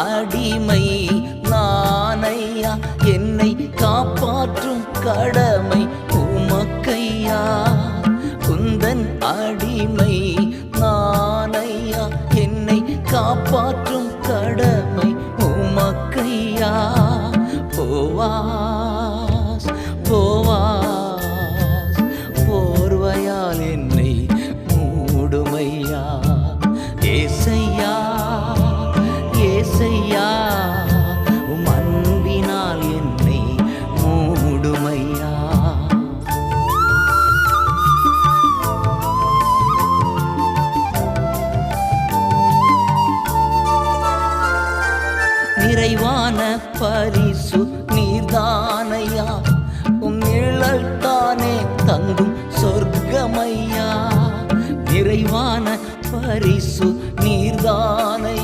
அடிமை நானையா, என்னை காப்பாற்றும் கடமை உமக்கையா. உந்தன் அடிமை நானையா, என்னை காப்பாற்றும் கடமை உமக்கையா. போவாஸ் போவாஸ் போர்வையால் என்னை மூடுமையா. ஏசையா ஏசையா, உம் அன்பினால் என்னை மூடுமையா. நிறைவான பரிசு நீர்தானையா, உம் நிழல் தானே தங்கும் சொர்க்கமையா. நிறைவான பரிசு நீர்தானையா,